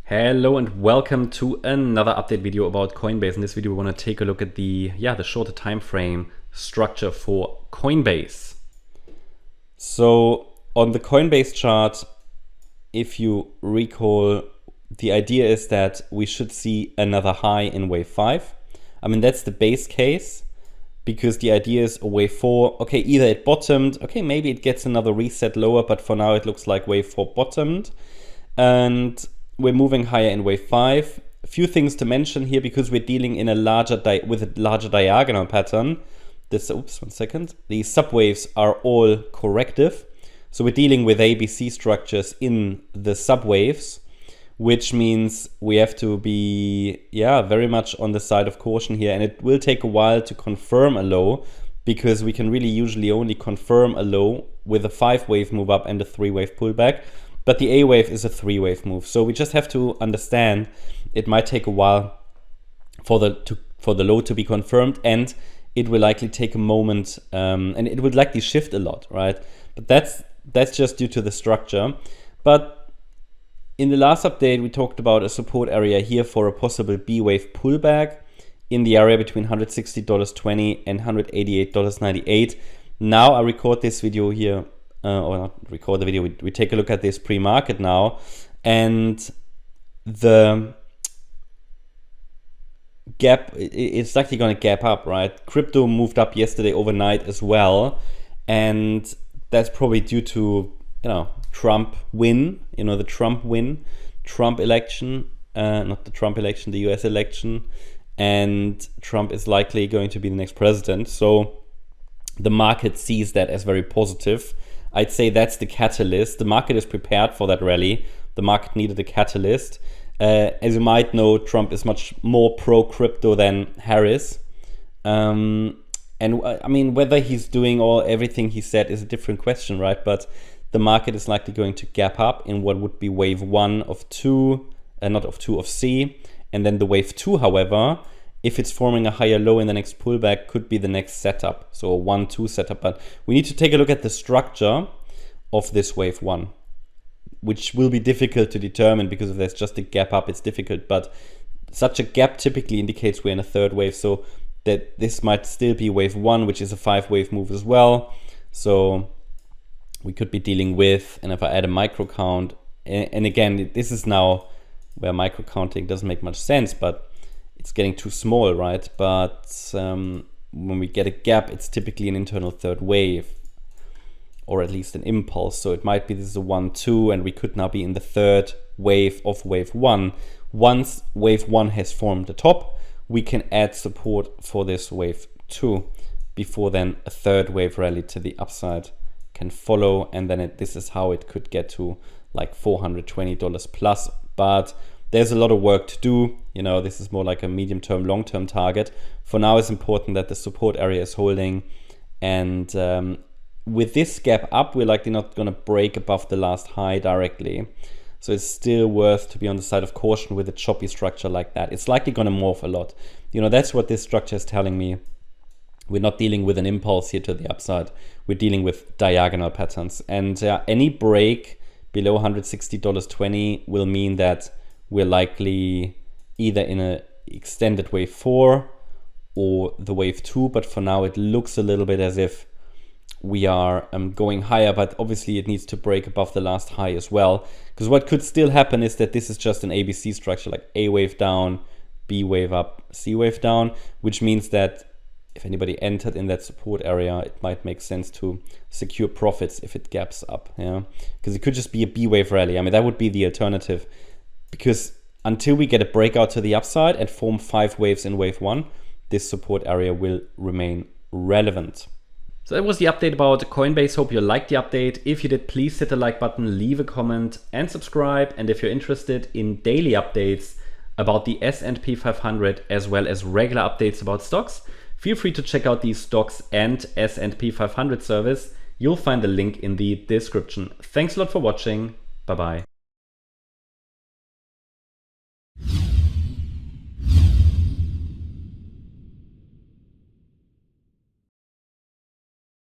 Hello and welcome to another update video about Coinbase. In this video, we want to take a look at the shorter time frame structure for Coinbase. So on the Coinbase chart, if you recall, the idea is that we should see another high in wave 5. I mean, that's the base case, because the idea is wave 4, okay, either it bottomed, okay, maybe it gets another reset lower, but for now it looks like wave 4 bottomed. And we're moving higher in wave 5. A few things to mention here, because we're dealing in a larger diagonal pattern. The subwaves are all corrective. So we're dealing with ABC structures in the subwaves, which means we have to be very much on the side of caution here. And it will take a while to confirm a low, because we can really usually only confirm a low with a 5-wave move up and a 3-wave pullback. But the A wave is a 3-wave move. So we just have to understand it might take a while for the low to be confirmed, and it will likely take a moment, and it would likely shift a lot, right? But that's just due to the structure. But in the last update, we talked about a support area here for a possible B wave pullback in the area between $160.20 and $188.98. Now I record this video here. Or not record the video, we take a look at this pre-market now, and the gap, it's likely going to gap up, right? Crypto moved up yesterday overnight as well, and that's probably due to Trump win, the Trump election, not the Trump election, the US election, and Trump is likely going to be the next president. So the market sees that as very positive. I'd say that's the catalyst. The market is prepared for that rally. The market needed a catalyst. As you might know, Trump is much more pro-crypto than Harris. And I mean, whether he's doing everything he said is a different question, right? But the market is likely going to gap up in what would be wave 1 of 2, of C. And then the wave 2, however, if it's forming a higher low in the next pullback, could be the next setup. So a 1-2 setup. But we need to take a look at the structure of this wave 1, which will be difficult to determine, because if there's just a gap up, it's difficult. But such a gap typically indicates we're in a third wave. So that this might still be wave 1, which is a 5-wave move as well. So we could be dealing with, and if I add a micro count, and again, this is now where micro counting doesn't make much sense, but it's getting too small, right? But when we get a gap, it's typically an internal third wave, or at least an impulse. So it might be this is a 1-2, and we could now be in the third wave of wave 1. Once wave 1 has formed the top, we can add support for this wave 2. Before then, a third wave rally to the upside can follow, and then this is how it could get to like $420 plus. But there's a lot of work to do. This is more like a medium-term, long-term target. For now, it's important that the support area is holding. And with this gap up, we're likely not going to break above the last high directly. So it's still worth to be on the side of caution with a choppy structure like that. It's likely going to morph a lot. That's what this structure is telling me. We're not dealing with an impulse here to the upside. We're dealing with diagonal patterns. And any break below $160.20 will mean that we're likely either in an extended wave 4 or the wave 2, but for now it looks a little bit as if we are going higher, but obviously it needs to break above the last high as well, because what could still happen is that this is just an ABC structure, like A wave down, B wave up, C wave down, which means that if anybody entered in that support area, it might make sense to secure profits if it gaps up, because it could just be a B wave rally. I mean, that would be the alternative, because until we get a breakout to the upside and form 5 waves in wave 1, this support area will remain relevant. So that was the update about Coinbase. Hope you liked the update. If you did, please hit the like button, leave a comment and subscribe. And if you're interested in daily updates about the S&P 500 as well as regular updates about stocks, feel free to check out the stocks and S&P 500 service. You'll find the link in the description. Thanks a lot for watching. Bye-bye.